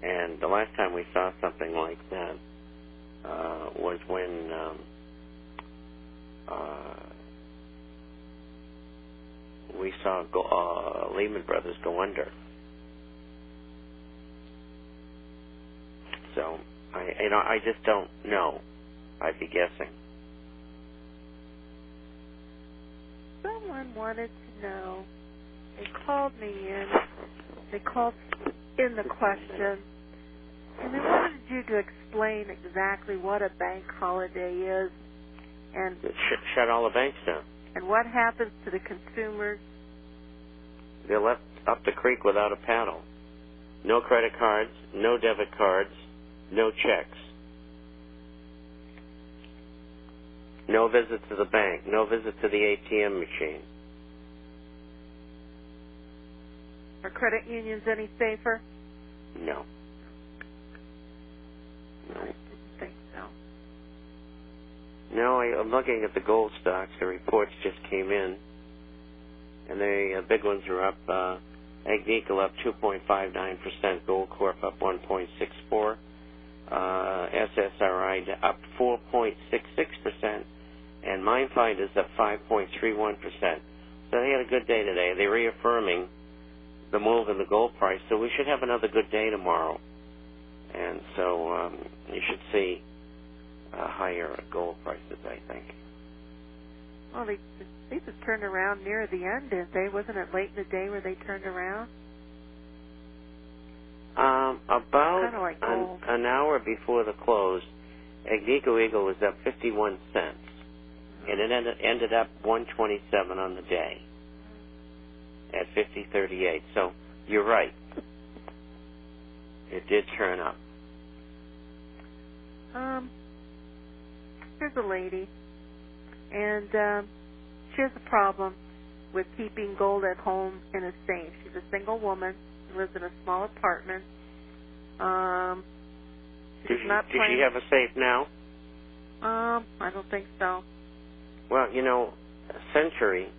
And the last time we saw something like that was when we saw Lehman Brothers go under. So I just don't know. I'd be guessing. Someone wanted to know. They called me in. They called in the question, and they wanted you to explain exactly what a bank holiday is, and shut all the banks down. And what happens to the consumers? They're left up the creek without a paddle. No credit cards, no debit cards, no checks. No visit to the bank, no visit to the ATM machine. Are credit unions any safer? No. I didn't think so. No, I'm looking at the gold stocks. The reports just came in, and the big ones are up. Agnico up 2.59%, Gold Corp up 1.64%, SSRI up 4.66%, and MindFind is up 5.31%. So they had a good day today. They're reaffirming the move in the gold price, so we should have another good day tomorrow. And so you should see higher gold prices, I think. Well, they just turned around near the end, didn't they? Wasn't it late in the day where they turned around? About kind of like gold. an hour before the close, Agnico Eagle was up 51 cents, and it ended up 127 on the day at 50.38. So you're right. It did turn up. Here's a lady, and she has a problem with keeping gold at home in a safe. She's a single woman. She lives in a small apartment. Does she have a safe now? I don't think so. Well, Century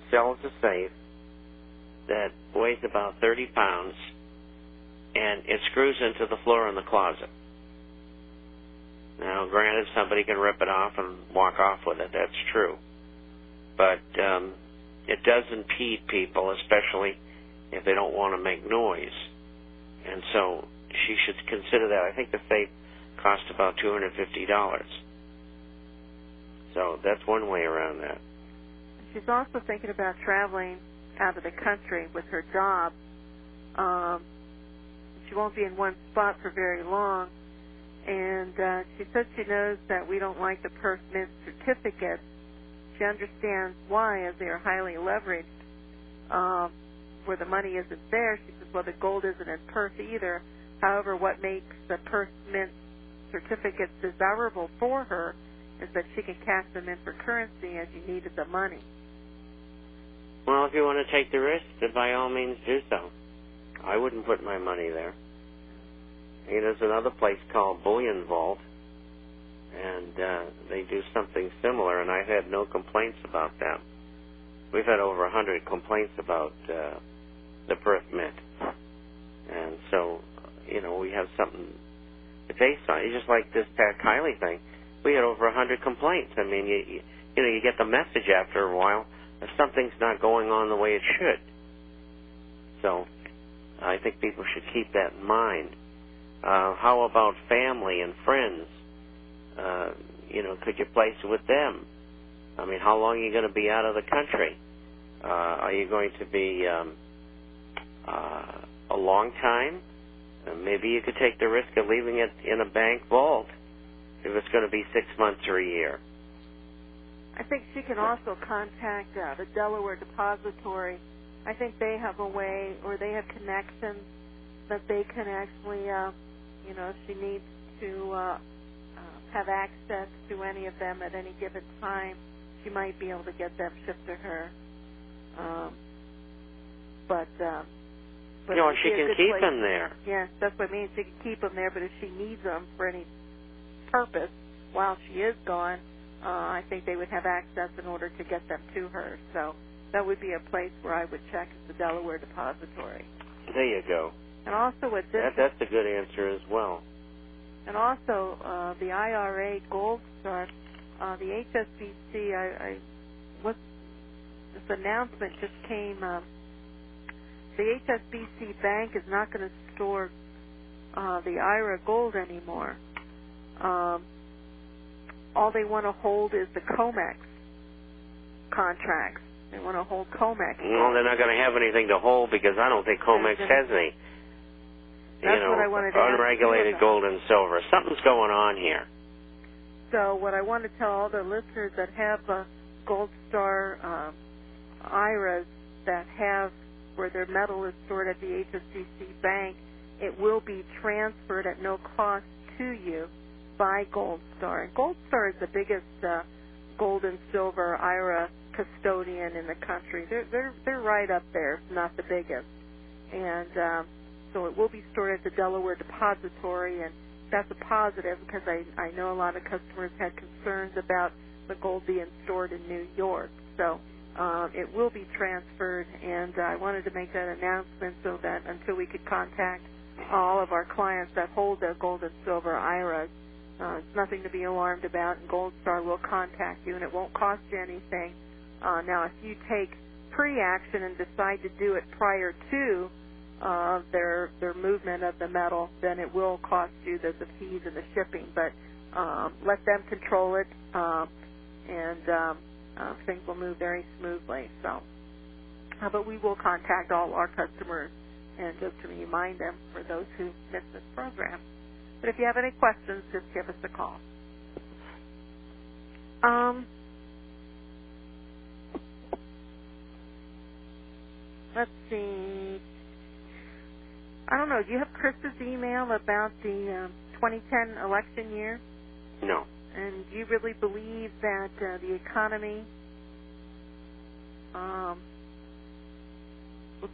sells a safe that weighs about 30 pounds, and it screws into the floor in the closet. Now, granted, somebody can rip it off and walk off with it. That's true. But it does impede people, especially if they don't want to make noise. And so she should consider that. I think the safe cost about $250. So that's one way around that. She's also thinking about traveling out of the country with her job. She won't be in one spot for very long. And she says she knows that we don't like the purse mint certificates. She understands why, as they are highly leveraged, where the money isn't there. She says, well, the gold isn't in purse either. However, what makes the purse mint certificates desirable for her is that she can cash them in for currency as you needed the money. Well, if you want to take the risk, then by all means do so. I wouldn't put my money there. There's another place called Bullion Vault, and they do something similar, and I've had no complaints about them. We've had over 100 complaints about the Perth Mint. And so, we have something to base on. It's just like this Pat Kiley thing. We had over 100 complaints. I mean, you get the message after a while that something's not going on the way it should. So I think people should keep that in mind. How about family and friends? Could you place it with them? I mean, how long are you going to be out of the country? Are you going to be a long time? Maybe you could take the risk of leaving it in a bank vault if it's going to be 6 months or a year. I think she can also contact the Delaware Depository. I think they have a way, or they have connections that they can actually, if she needs to have access to any of them at any given time, she might be able to get them shipped to her. But she can keep them there. Yes, that's what I mean. She can keep them there, but if she needs them for any purpose while she is gone, I think they would have access in order to get them to her. So that would be a place where I would check, is the Delaware Depository. There you go. And also what's that's a good answer as well. And also the IRA Gold Star, the HSBC. This announcement just came. The HSBC Bank is not going to store the IRA gold anymore. All they want to hold is the COMEX contracts. They want to hold COMEX. Well, they're not going to have anything to hold because I don't think COMEX has any. That's what I wanted to unregulated gold and silver. Something's going on here. So what I want to tell all the listeners that have Gold Star IRAs that have where their metal is stored at the HSBC Bank, it will be transferred at no cost to you by Gold Star. And Gold Star is the biggest gold and silver IRA custodian in the country. They're right up there, if not the biggest. And so it will be stored at the Delaware Depository, and that's a positive because I know a lot of customers had concerns about the gold being stored in New York. So it will be transferred, and I wanted to make that announcement so that until we could contact all of our clients that hold their gold and silver IRAs, it's nothing to be alarmed about, and Gold Star will contact you, and it won't cost you anything. Now, if you take pre-action and decide to do it prior to their movement of the metal, then it will cost you the fees and the shipping. But let them control it, and things will move very smoothly. So, but we will contact all our customers and just to remind them for those who missed this program. But if you have any questions, just give us a call. Let's see. I don't know. Do you have Chris's email about the 2010 election year? No. And do you really believe that the economy will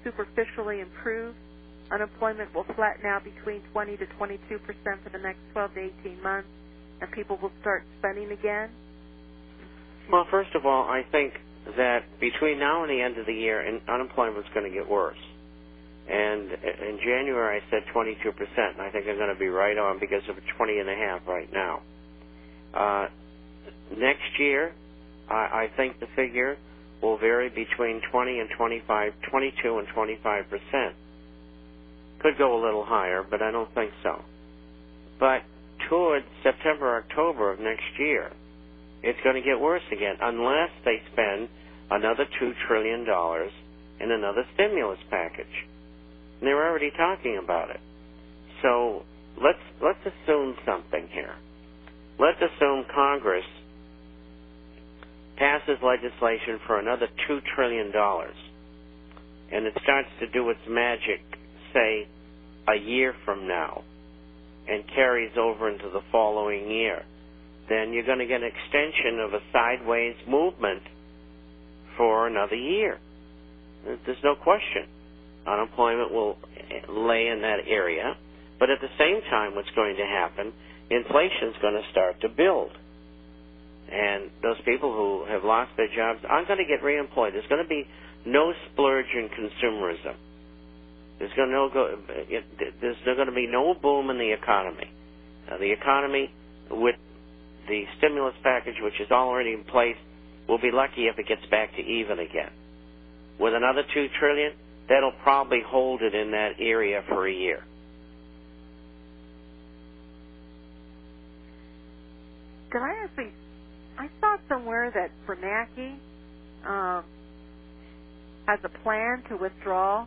superficially improve? Unemployment will flatten out between 20 to 22% for the next 12 to 18 months, and people will start spending again? Well, first of all, I think that between now and the end of the year, unemployment is going to get worse. And in January, I said 22%, and I think I'm going to be right on because of 20.5 right now. Next year, I think the figure will vary between 22 and 25%. Could go a little higher, but I don't think so. But towards September, October of next year, it's going to get worse again unless they spend another $2 trillion in another stimulus package. And they're already talking about it. So let's assume something here. Let's assume Congress passes legislation for another $2 trillion, and it starts to do its magic, say, a year from now, and carries over into the following year. Then you're going to get an extension of a sideways movement for another year. There's no question. Unemployment will lay in that area, but at the same time what's going to happen, inflation's going to start to build. And those people who have lost their jobs aren't going to get reemployed. There's going to be no splurge in consumerism. There's going to be no boom in the economy. The economy, with the stimulus package, which is already in place, will be lucky if it gets back to even again. With another $2 trillion, that'll probably hold it in that area for a year. Can I actually? I saw somewhere that Bernanke has a plan to withdraw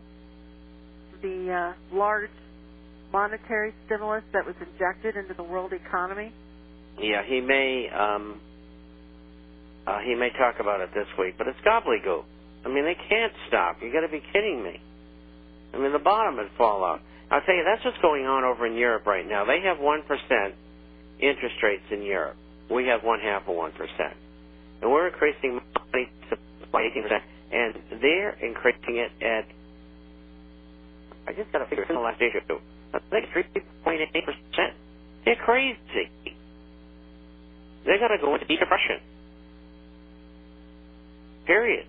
the large monetary stimulus that was injected into the world economy. Yeah, he may talk about it this week, but it's gobbledygook. I mean, they can't stop. You got to be kidding me. I mean, the bottom would fall out. I'll tell you, that's what's going on over in Europe right now. They have 1% interest rates in Europe. We have 0.5 of 1%. And we're increasing money by 18%, and they're increasing it at, I just got to figure, it's in the last issue, I think 3.8%. They're crazy. They're going to go into deep depression. Period.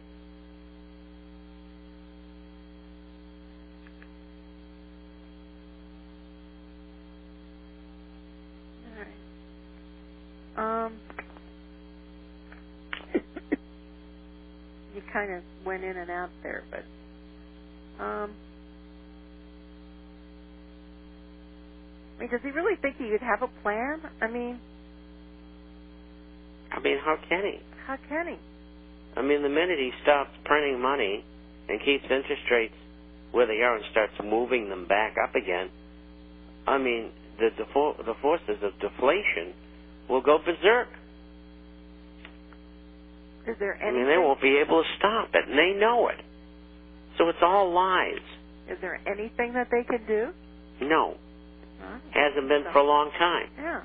kind of went in and out there, but I mean, does he really think he could have a plan? I mean, how can he? How can he? I mean, the minute he stops printing money and keeps interest rates where they are and starts moving them back up again, I mean, the forces of deflation will go berserk. Is there anything? I mean, they won't be able to stop it, and they know it. So it's all lies. Is there anything that they can do? No. Hasn't been for a long time. Yeah.